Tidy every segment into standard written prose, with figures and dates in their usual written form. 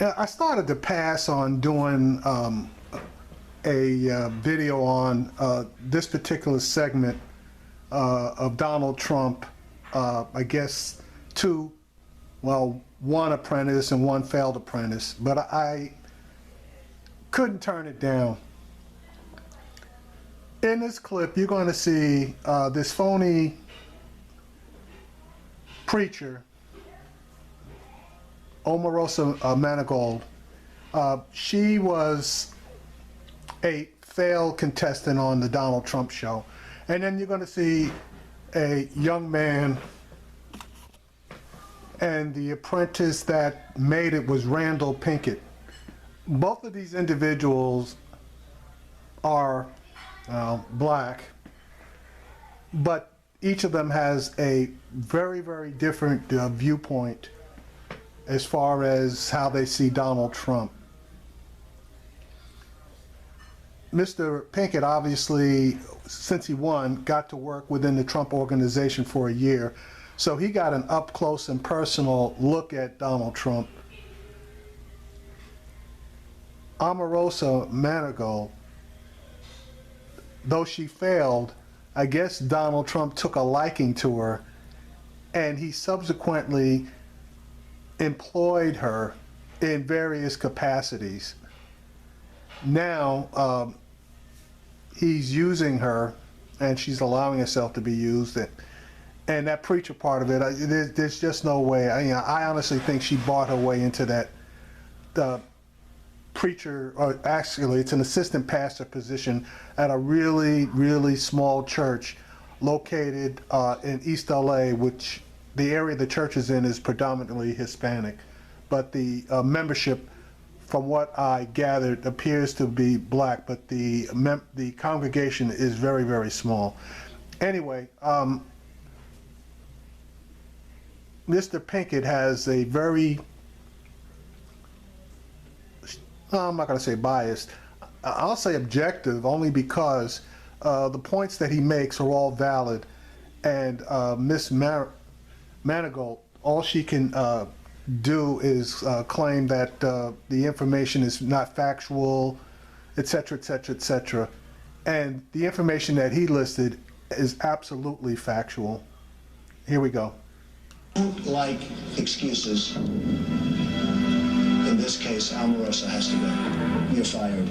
I started to pass on doing a video on this particular segment of Donald Trump. I guess one apprentice and one failed apprentice, but I couldn't turn it down. In this clip, you're going to see this phony preacher, Omarosa Manigault. She was a failed contestant on the Donald Trump show. And then you're going to see a young man, and the apprentice that made it was Randall Pinkett. Both of these individuals are black, but each of them has a very, very different viewpoint as far as how they see Donald Trump. Mr. Pinkett, obviously, since he won, got to work within the Trump organization for a year, so he got an up close and personal look at Donald Trump. Omarosa Manigault, though she failed, I guess Donald Trump took a liking to her, and he subsequently employed her in various capacities. Now he's using her, and she's allowing herself to be used, and that preacher part of it, there's just no way. I honestly think she bought her way into that preacher, or actually it's an assistant pastor position at a really, really small church located in East LA, which the area the church is in is predominantly Hispanic, but the membership, from what I gathered, appears to be black, but the congregation is very, very small. Anyway, Mr. Pinkett has a very, I'm not going to say biased, I'll say objective, only because the points that he makes are all valid, and Miss Manigault, all she can do is claim that the information is not factual, etc., etc., etc. And the information that he listed is absolutely factual. Here we go. Don't like excuses. In this case, Omarosa has to go. You're fired.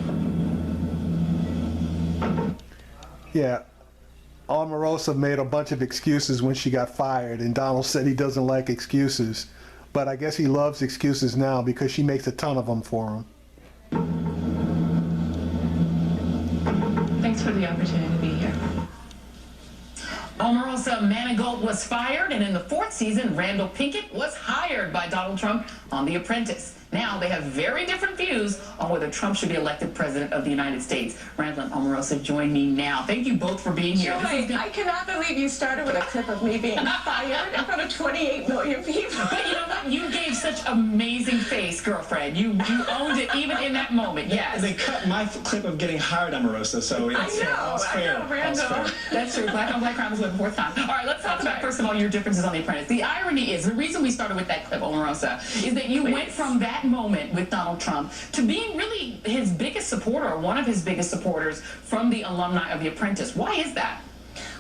Yeah. Omarosa made a bunch of excuses when she got fired, and Donald said he doesn't like excuses. But I guess he loves excuses now because she makes a ton of them for him. Thanks for the opportunity to be here. Omarosa Manigault was fired, and in the 4th season, Randall Pinkett was hired by Donald Trump on The Apprentice. Now they have very different views on whether Trump should be elected president of the United States. Randall and Omarosa join me now. Thank you both for being here. Joy, I cannot believe you started with a clip of me being fired in front of 28 million people. But you know what? You gave such amazing face, girlfriend. You owned it even in that moment. Yes. They cut my clip of getting hired, Omarosa, so it's I know, Randall. That's true. Black on black crime is the 4th time. All right, let's talk about, first of all, your differences on The Apprentice. The irony is, the reason we started with that clip, Omarosa, is that you went from that moment with Donald Trump to being really his biggest supporter, or one of his biggest supporters from the alumni of The Apprentice. Why is that?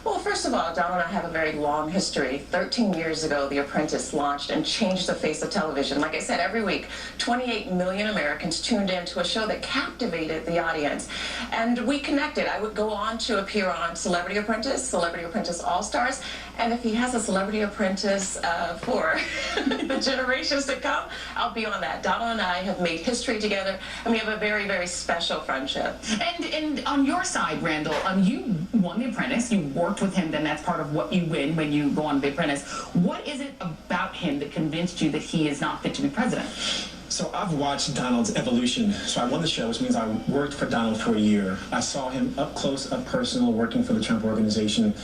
Well, first of all, Donald and I have a very long history. 13 years ago, The Apprentice launched and changed the face of television. Like I said, every week, 28 million Americans tuned in to a show that captivated the audience. And we connected. I would go on to appear on Celebrity Apprentice All-Stars. And if he has a Celebrity Apprentice for the generations to come, I'll be on that. Donald and I have made history together, and we have a very, very special friendship. And on your side, Randall, you won The Apprentice. You worked with him, then that's part of what you win when you go on The Apprentice. What is it about him that convinced you that he is not fit to be president? So I've watched Donald's evolution. So I won the show, which means I worked for Donald for a year. I saw him up close, up personal, working for the Trump organization.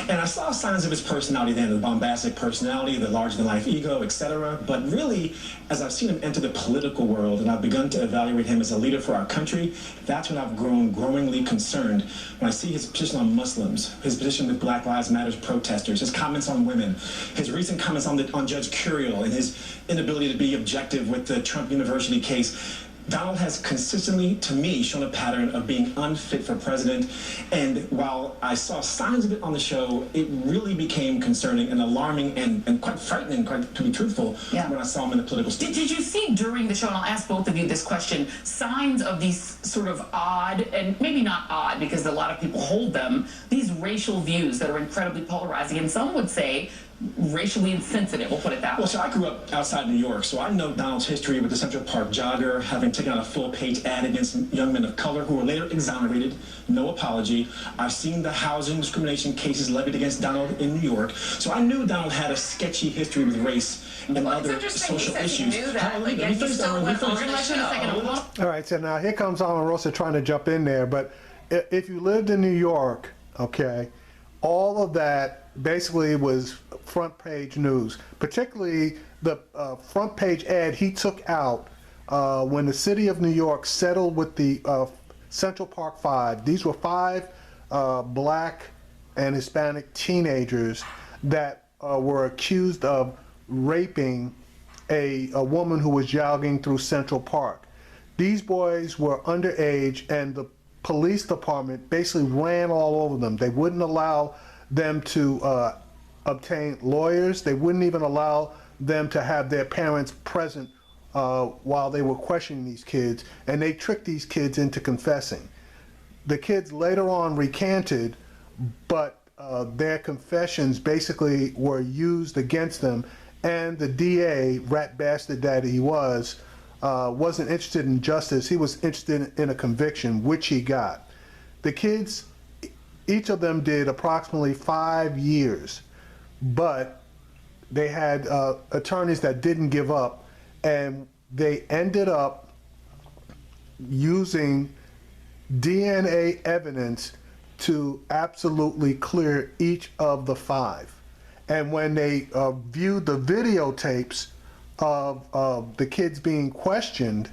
And I saw signs of his personality then, the bombastic personality, the larger-than-life ego, etc. But really, as I've seen him enter the political world and I've begun to evaluate him as a leader for our country, that's when I've grown growingly concerned. When I see his position on Muslims, his position with Black Lives Matter protesters, his comments on women, his recent comments on Judge Curiel, and his inability to be objective with the Trump Trump University case, Donald has consistently, to me, shown a pattern of being unfit for president. And while I saw signs of it on the show, it really became concerning and alarming and quite frightening, quite, to be truthful, when I saw him in the political stage. Did you see during the show, and I'll ask both of you this question, signs of these sort of odd, and maybe not odd because a lot of people hold them, these racial views that are incredibly polarizing, and some would say racially insensitive, we'll put it that way. Well, so I grew up outside New York, so I know Donald's history with the Central Park jogger, having taken out a full-page ad against young men of color who were later exonerated, no apology. I've seen the housing discrimination cases levied against Donald in New York, so I knew Donald had a sketchy history with race and other social issues. We're gonna let you in a second. All right, so now here comes Omarosa trying to jump in there, but if you lived in New York, okay, all of that basically was front page news, particularly the front page ad he took out when the city of New York settled with the Central Park Five. These were 5 black and Hispanic teenagers that were accused of raping a woman who was jogging through Central Park. These boys were underage, and the police department basically ran all over them. They wouldn't allow them to obtain lawyers. They wouldn't even allow them to have their parents present while they were questioning these kids, and they tricked these kids into confessing. The kids later on recanted, but their confessions basically were used against them, and the DA, rat bastard that he wasn't interested in justice. He was interested in a conviction, which he got. The kids, each of them did approximately 5 years, but they had attorneys that didn't give up, and they ended up using DNA evidence to absolutely clear each of the 5. And when they viewed the videotapes of the kids being questioned,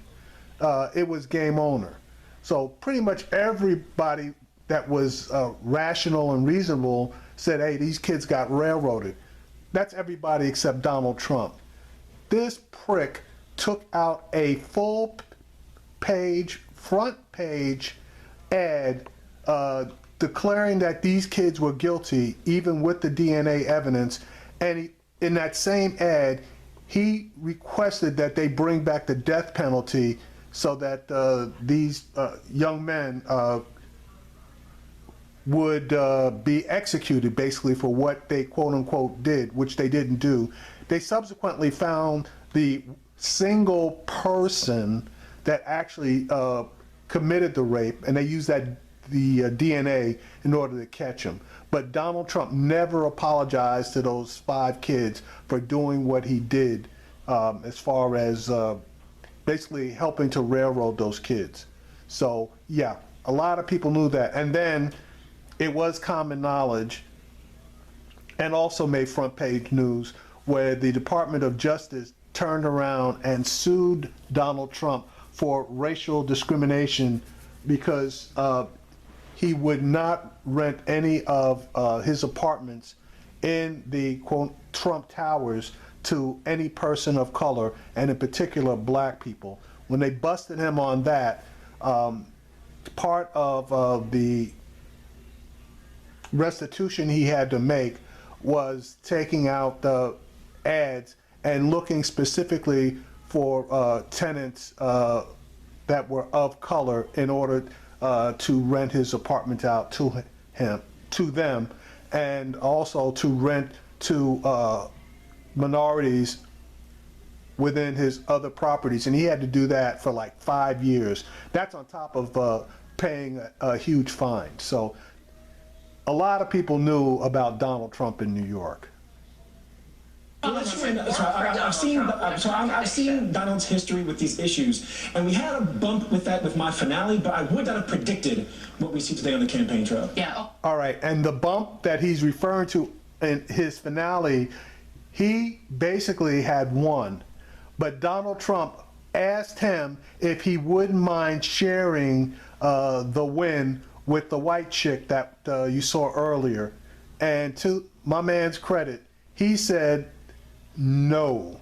it was game over. So pretty much everybody that was rational and reasonable said, hey, these kids got railroaded. That's everybody except Donald Trump. This prick took out a full page, front page ad declaring that these kids were guilty, even with the DNA evidence. And in that same ad, he requested that they bring back the death penalty so that these young men would be executed basically for what they quote unquote did, which they didn't do. They subsequently found the single person that actually committed the rape, and they used the DNA in order to catch him. But Donald Trump never apologized to those 5 kids for doing what he did as far as basically helping to railroad those kids. So yeah, a lot of people knew that. And then it was common knowledge and also made front page news where the Department of Justice turned around and sued Donald Trump for racial discrimination because he would not rent any of his apartments in the quote Trump Towers to any person of color, and in particular black people. When they busted him on that, part of the restitution he had to make was taking out the ads and looking specifically for tenants that were of color in order to rent his apartment out to them, and also to rent to minorities within his other properties. And he had to do that for like 5 years. That's on top of paying a huge fine. So a lot of people knew about Donald Trump in New York. Well, that's true. I've seen Donald's history with these issues, and we had a bump with that with my finale, but I would not have predicted what we see today on the campaign trail. Yeah. All right, and the bump that he's referring to in his finale, he basically had won, but Donald Trump asked him if he wouldn't mind sharing the win with the white chick that you saw earlier. And to my man's credit, he said, no,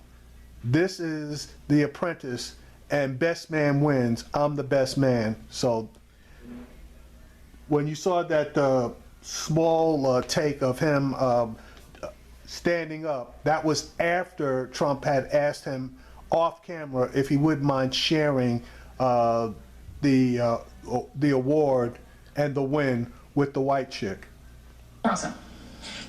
this is The Apprentice, and best man wins. I'm the best man. So when you saw that small take of him standing up, that was after Trump had asked him off camera if he wouldn't mind sharing the award and the win with the white chick. Awesome.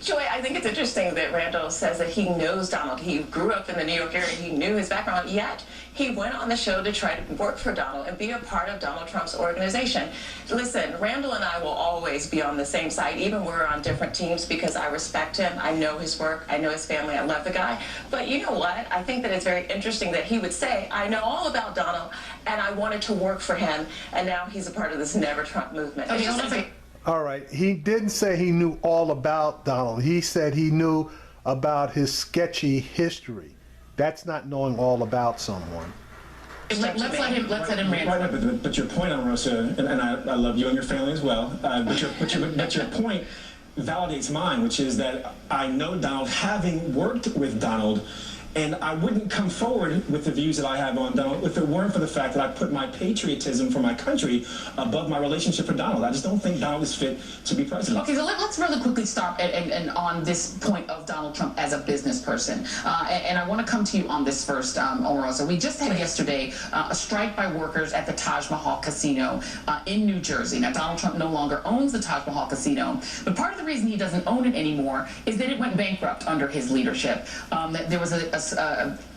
Joy, I think it's interesting that Randall says that he knows Donald. He grew up in the New York area. He knew his background, yet he went on the show to try to work for Donald and be a part of Donald Trump's organization. Listen, Randall and I will always be on the same side, even when we're on different teams, because I respect him. I know his work. I know his family. I love the guy. But you know what? I think that it's very interesting that he would say, I know all about Donald, and I wanted to work for him, and now he's a part of this Never Trump movement. Okay, hold on a second. All right, he didn't say he knew all about Donald. He said he knew about his sketchy history. That's not knowing all about someone. Let's let him rant. Right, but your point, Omarosa, and I love you and your family as well. But your point validates mine, which is that I know Donald, having worked with Donald. And I wouldn't come forward with the views that I have on Donald if it weren't for the fact that I put my patriotism for my country above my relationship for Donald. I just don't think Donald is fit to be president. Okay, so let's really quickly stop and on this point of Donald Trump as a business person. And I want to come to you on this first, Omarosa. We just had yesterday a strike by workers at the Taj Mahal Casino in New Jersey. Now, Donald Trump no longer owns the Taj Mahal Casino, but part of the reason he doesn't own it anymore is that it went bankrupt under his leadership. There was a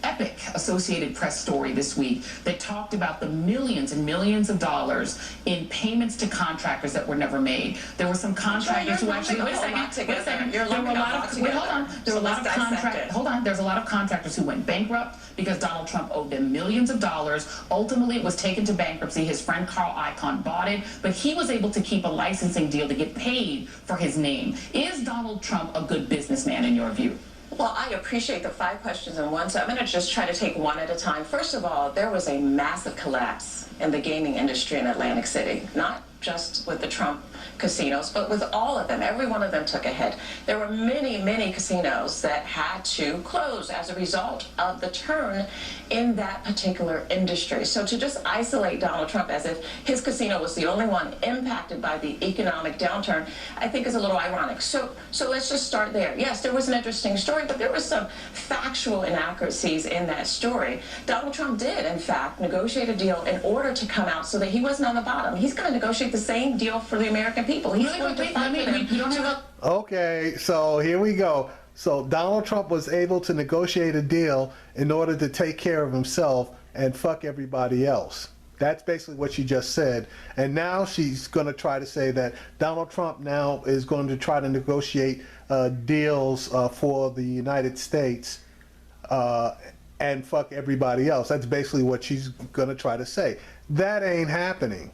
epic Associated Press story this week that talked about the millions and millions of dollars in payments to contractors that were never made. There were some contractors who actually Wait a second. There were a lot of contractors who went bankrupt because Donald Trump owed them millions of dollars. Ultimately, it was taken to bankruptcy. His friend Carl Icahn bought it, but he was able to keep a licensing deal to get paid for his name. Is Donald Trump a good businessman in your view? Well, I appreciate the 5 questions in one, so I'm going to just try to take one at a time. First of all, there was a massive collapse in the gaming industry in Atlantic City, not just with the Trump casinos, but with all of them. Every one of them took a hit. There were many, many casinos that had to close as a result of the turn in that particular industry. So to just isolate Donald Trump as if his casino was the only one impacted by the economic downturn, I think is a little ironic. So let's just start there. Yes, there was an interesting story, but there was some factual inaccuracies in that story. Donald Trump did, in fact, negotiate a deal in order to come out so that he wasn't on the bottom. He's going to negotiate the same deal for the American people. He's going to fight for them. You don't have Okay, so here we go. So Donald Trump was able to negotiate a deal in order to take care of himself and fuck everybody else. That's basically what she just said. And now she's going to try to say that Donald Trump now is going to try to negotiate deals for the United States and fuck everybody else. That's basically what she's going to try to say. That ain't happening.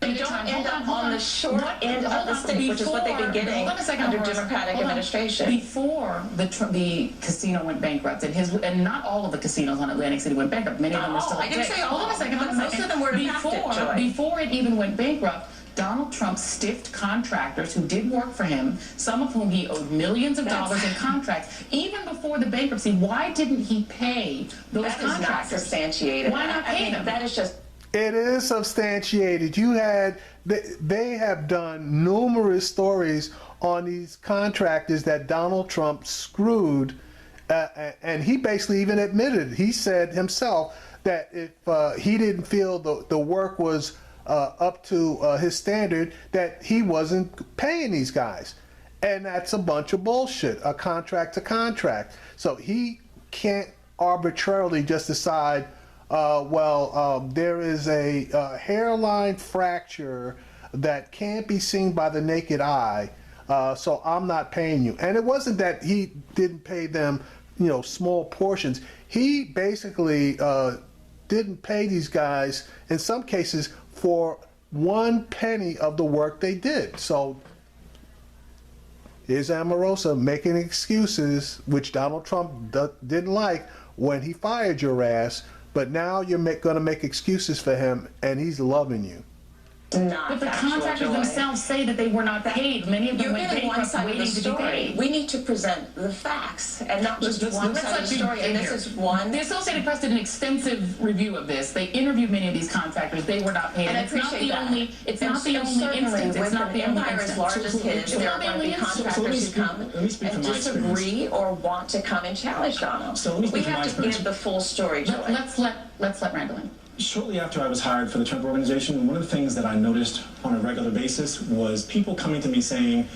You don't end up on the short end of the stick, which is what they've been getting under Democratic administration. Before the casino went bankrupt, and not all of the casinos on Atlantic City went bankrupt. Many of them are still. I didn't say all. Hold on a second. Most of them were impacted, Joy. Before it even went bankrupt, Donald Trump stiffed contractors who did work for him, some of whom he owed millions of dollars in contracts, even before the bankruptcy. Why didn't he pay those contractors? That is not substantiated. Why not pay them? That is just... It is substantiated. They have done numerous stories on these contractors that Donald Trump screwed, and he basically even admitted. He said himself that if he didn't feel the work was up to his standard, that he wasn't paying these guys, and that's a bunch of bullshit. A contract to contract. So he can't arbitrarily just decide. There is a hairline fracture that can't be seen by the naked eye, so I'm not paying you. And it wasn't that he didn't pay them, small portions. He basically didn't pay these guys, in some cases, for 1 penny of the work they did. So here's Omarosa making excuses, which Donald Trump didn't like when he fired your ass. But now you're going to make excuses for him, and he's loving you. not But the factual, contractors Joy. themselves say that they were not paid. Many of them You're went getting one bankrupt side of the waiting to be story. paid. We need to present the facts and not just Let's- one let's side of the let you story. And in this here. is one. The Associated Press did an extensive review of this. They interviewed many of these contractors. They were not paid. And I it's not appreciate the that. only. It's And not the and only certainly instance. It's with not an the only empire as instance. large as his, It's there not are the going to only be instance. So let contractors me who speak- come let me speak and from my experience. disagree or want to come and challenge Donald. So let me speak We from have my to experience. give the full story, Joy. Let's let Randall in. Shortly after I was hired for the Trump Organization, one of the things that I noticed on a regular basis was people coming to me saying,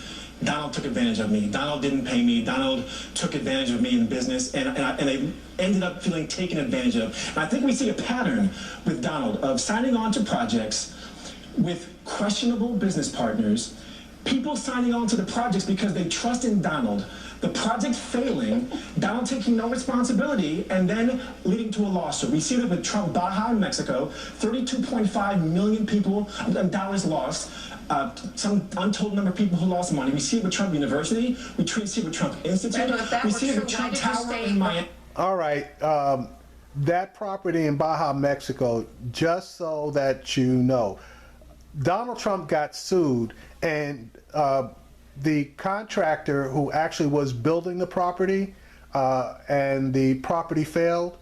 Donald took advantage of me. Donald didn't pay me. Donald took advantage of me in business, and they ended up feeling taken advantage of. And I think we see a pattern with Donald of signing on to projects with questionable business partners, people signing on to the projects because they trust in Donald, the project failing, Donald taking no responsibility, and then leading to a lawsuit. We see that with Trump Baja in Mexico, 32.5 million people, dollars lost, some untold number of people who lost money. We see it with Trump University, we see it with Trump Institute, Randall, if that we were see it true, with why Trump did you Tower stay- in Miami. All right, that property in Baja, Mexico, just so that you know, Donald Trump got sued, and the contractor who actually was building the property and the property failed,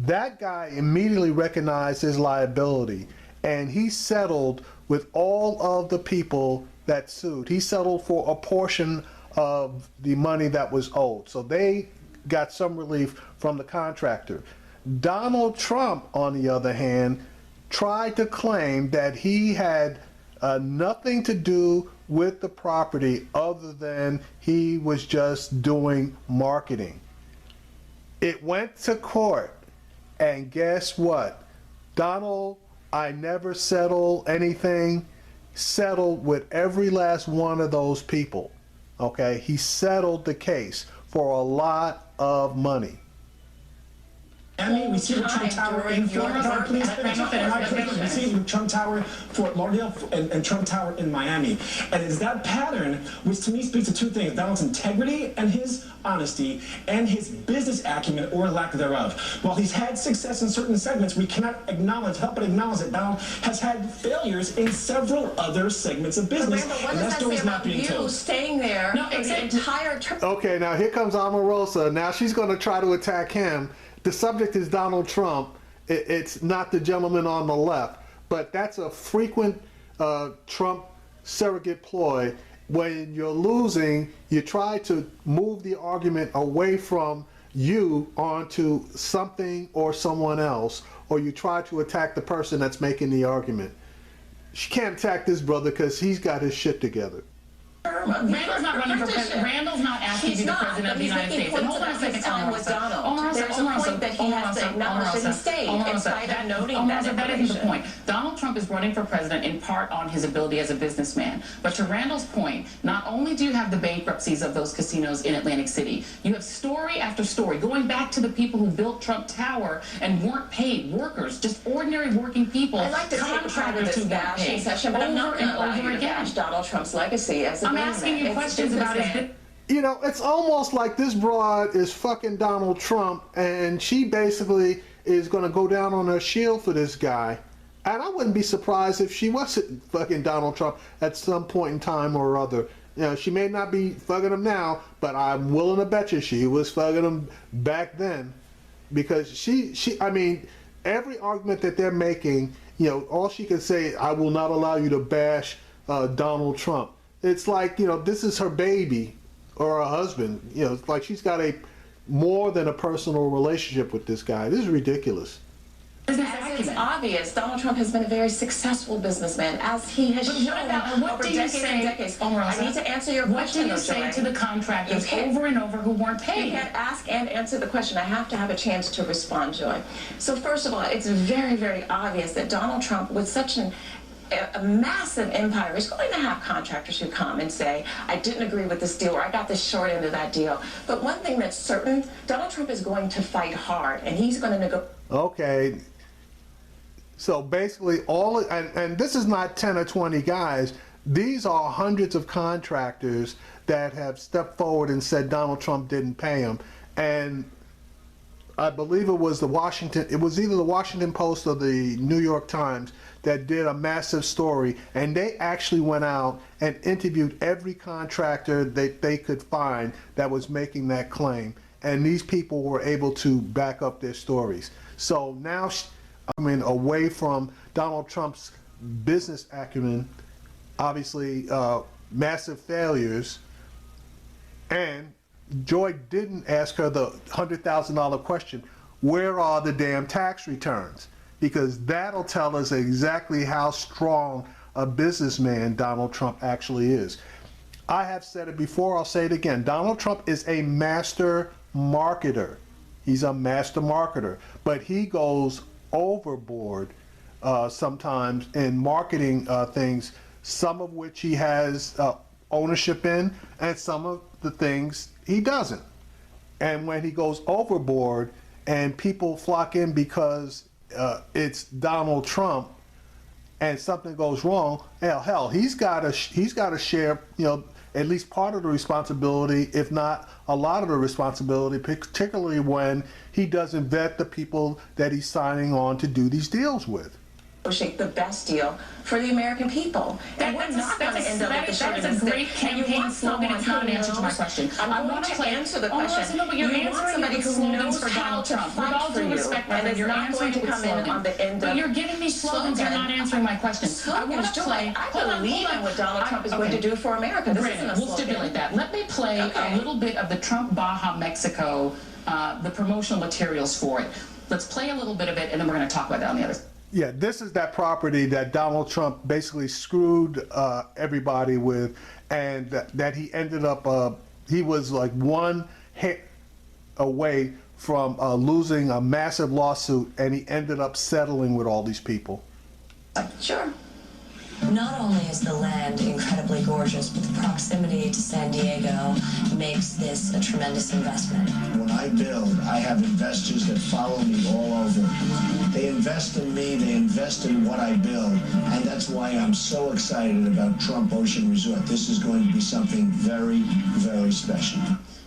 that guy immediately recognized his liability, and he settled with all of the people that sued. He settled for a portion of the money that was owed. So they got some relief from the contractor. Donald Trump, on the other hand, tried to claim that he had nothing to do with the property other than he was just doing marketing. It went to court, and guess what? Donald, I never settled anything, settled with every last one of those people. Okay, he settled the case for a lot of money. We see it with Trump Tower in Florida. Your- Please finish. We see it with Trump Tower, Fort Lauderdale, and Trump Tower in Miami. And it's that pattern which to me speaks to two things: Donald's integrity and his honesty, and his business acumen or lack thereof. While he's had success in certain segments, we cannot help but acknowledge that Donald has had failures in several other segments of But business. Randall, what And does that that story say is not about being you told. staying there No, for the except- entire term? Okay, now here comes Omarosa. Now she's going to try to attack him. The subject is Donald Trump. It's not the gentleman on the left. But that's a frequent Trump surrogate ploy. When you're losing, you try to move the argument away from you onto something or someone else, or you try to attack the person that's making the argument. She can't attack this brother because he's got his shit together. Randall's not running for president. Randall's not asking to He's be the not, president of but the he's United making States. And points hold on a about second, his time with Donald. There's a point that he has to acknowledge that he stayed, in spite of noting that that isn't the information. point. Donald Trump is running for president in part on his ability as a businessman. But to Randall's point, not only do you have the bankruptcies of those casinos in Atlantic City, you have story after story, going back to the people who built Trump Tower and weren't paid, workers, just ordinary working people, I'd like to take part of contractors this who weren't bashing paid. session, but I'm not Over going and to allow over you to again. bash Donald Trump's legacy as a I'm man. asking you It's questions about his businessman. You know, it's almost like this broad is fucking Donald Trump, and she basically is going to go down on her shield for this guy. And I wouldn't be surprised if she wasn't fucking Donald Trump at some point in time or other. You know, she may not be fucking him now, but I'm willing to bet you she was fucking him back then. Because I mean, every argument that they're making, you know, all she can say, I will not allow you to bash Donald Trump. It's like, you know, this is her baby or her husband. You know, it's like she's got a more than a personal relationship with this guy. This is ridiculous. business As it's acumen. obvious, Donald Trump has been a very successful businessman, as he has But shown what about, what over do you decades say, and decades. Omarosa, I need to answer your what question, do you though, say Joy. to the contractors You can't- over and over who weren't You paid? can't ask and answer the question. I have to have a chance to respond, Joy. So first of all, it's very, very obvious that Donald Trump, with such a massive empire, is going to have contractors who come and say, I didn't agree with this deal, or I got the short end of that deal. But one thing that's certain, Donald Trump is going to fight hard, and he's going to negotiate. Okay. So basically and this is not 10 or 20 guys. These are hundreds of contractors that have stepped forward and said Donald Trump didn't pay them. And I believe it was it was either the Washington Post or the New York Times that did a massive story, and they actually went out and interviewed every contractor that they could find that was making that claim. And these people were able to back up their stories. So now, away from Donald Trump's business acumen, obviously massive failures, and Joy didn't ask her the $100,000 question, where are the damn tax returns? Because that'll tell us exactly how strong a businessman Donald Trump actually is. I have said it before, I'll say it again. Donald Trump is a master marketer. He's a master marketer, but he goes overboard sometimes in marketing things, some of which he has ownership in, and some of the things he doesn't. And when he goes overboard and people flock in because it's Donald Trump and something goes wrong, hell, he's got to share, at least part of the responsibility, if not a lot of the responsibility, particularly when he doesn't vet the people that he's signing on to do these deals with. Negotiate the best deal for the American people. And we're not going to end up with the short That is a great campaign slogan. It's not an answer to my question. I want to answer the question. No, but you're answering somebody the who slogans knows for how Donald to Trump. With fight all for due you, respect, and it's you're not answering going to with come in slogans. on the end But of you're giving me slogans. You're not answering my question. I want to play. I believe in what Donald Trump is going to do for America. This isn't a We'll slogan. stipulate that. Let me play a little bit of the Trump Baja Mexico, the promotional materials for it. Let's play a little bit of it, and then we're going to talk about that on the other. Yeah, this is that property that Donald Trump basically screwed everybody with, and that he ended up, he was like one hit away from losing a massive lawsuit, and he ended up settling with all these people. Sure. Not only is the land incredibly gorgeous, but the proximity to San Diego makes this a tremendous investment. When I build, I have investors that follow me all over. They invest in me, they invest in what I build, and that's why I'm so excited about Trump Ocean Resort. This is going to be something very, very special.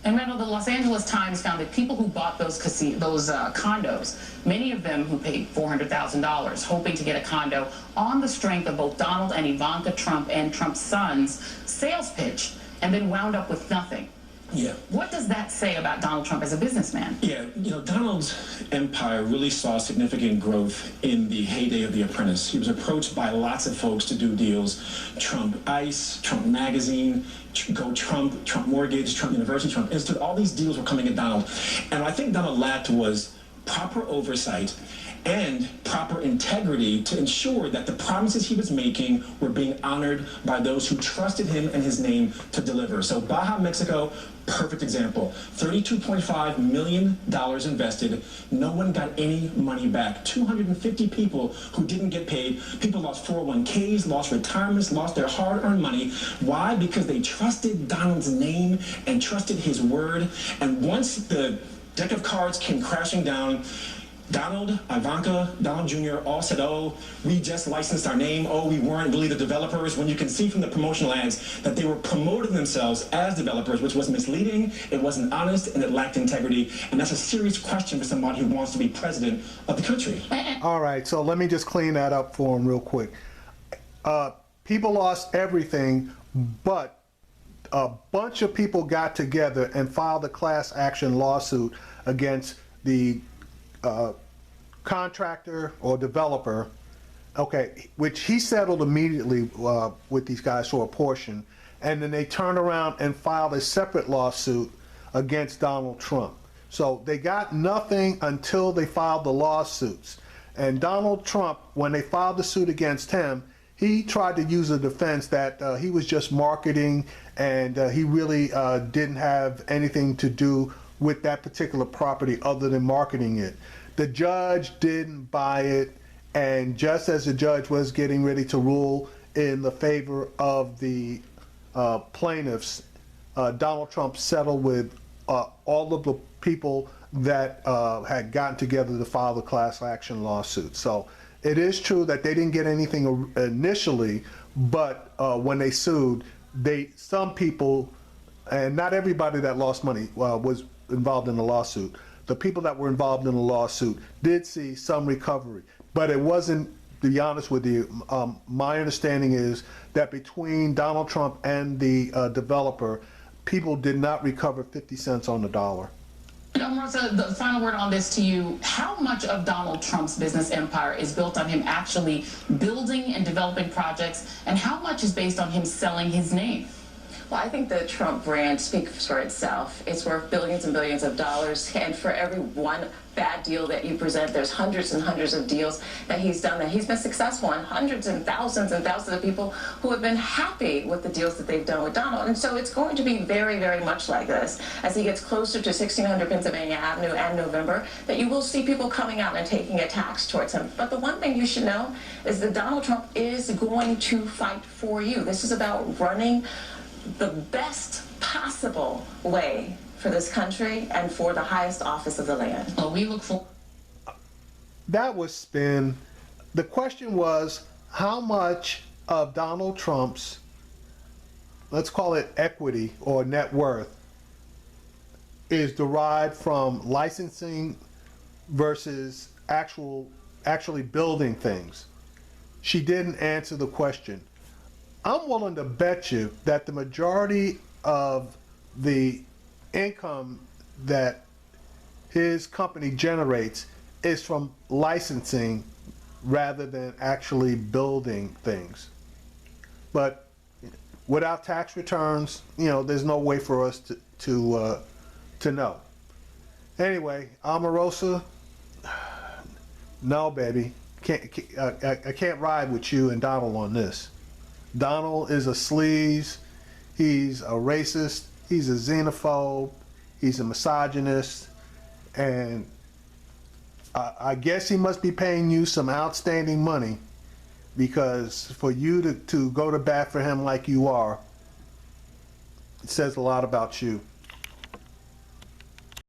And Randall, the Los Angeles Times found that people who bought those condos, many of them who paid $400,000, hoping to get a condo on the strength of both Donald and Ivanka Trump and Trump's son's sales pitch, and then wound up with nothing. Yeah. What does that say about Donald Trump as a businessman? Yeah, Donald's empire really saw significant growth in the heyday of The Apprentice. He was approached by lots of folks to do deals. Trump Ice, Trump Magazine, Go Trump, Trump Mortgage, Trump University, Trump Institute. All these deals were coming at Donald. And what I think Donald lacked was proper oversight and proper integrity to ensure that the promises he was making were being honored by those who trusted him and his name to deliver. So Baja, Mexico, perfect example. $32.5 million invested. No one got any money back. 250 people who didn't get paid. People lost 401ks, lost retirements, lost their hard-earned money. Why? Because they trusted Donald's name and trusted his word. And once the deck of cards came crashing down, Donald, Ivanka, Donald Jr. all said, oh, we just licensed our name. Oh, we weren't really the developers. When you can see from the promotional ads that they were promoting themselves as developers, which was misleading, it wasn't honest, and it lacked integrity. And that's a serious question for somebody who wants to be president of the country. All right, so let me just clean that up for him real quick. People lost everything, but a bunch of people got together and filed a class action lawsuit against the contractor or developer, which he settled immediately with these guys for a portion, and then they turned around and filed a separate lawsuit against Donald Trump. So they got nothing until they filed the lawsuits. And Donald Trump, when they filed the suit against him, he tried to use a defense that he was just marketing and he really didn't have anything to do with that particular property other than marketing it. The judge didn't buy it, and just as the judge was getting ready to rule in the favor of the plaintiffs, Donald Trump settled with all of the people that had gotten together to file the class action lawsuit. So it is true that they didn't get anything initially, but when they sued, some people, and not everybody that lost money was involved in the lawsuit. the people that were involved in the lawsuit did see some recovery, but it wasn't, to be honest with you, my understanding is that between Donald Trump and the developer, people did not recover 50 cents on the dollar. Omarosa, the final word on this to you. How much of Donald Trump's business empire is built on him actually building and developing projects, and how much is based on him selling his name? Well, I think the Trump brand speaks for itself. It's worth billions and billions of dollars, and for every one bad deal that you present, there's hundreds and hundreds of deals that he's done that he's been successful in, hundreds and thousands of people who have been happy with the deals that they've done with Donald. And so it's going to be very, very much like this as he gets closer to 1600 Pennsylvania Avenue and November, that you will see people coming out and taking attacks towards him. But the one thing you should know is that Donald Trump is going to fight for you. This is about running the best possible way for this country and for the highest office of the land. Well, we look for. That was spin. The question was, how much of Donald Trump's, let's call it equity or net worth, is derived from licensing versus actually building things? She didn't answer the question. I'm willing to bet you that the majority of the income that his company generates is from licensing rather than actually building things. But without tax returns, there's no way for us to know. Anyway, Omarosa, no, baby, I can't ride with you and Donald on this. Donald is a sleaze, he's a racist, he's a xenophobe, he's a misogynist, and I guess he must be paying you some outstanding money, because for you to go to bat for him like you are, it says a lot about you.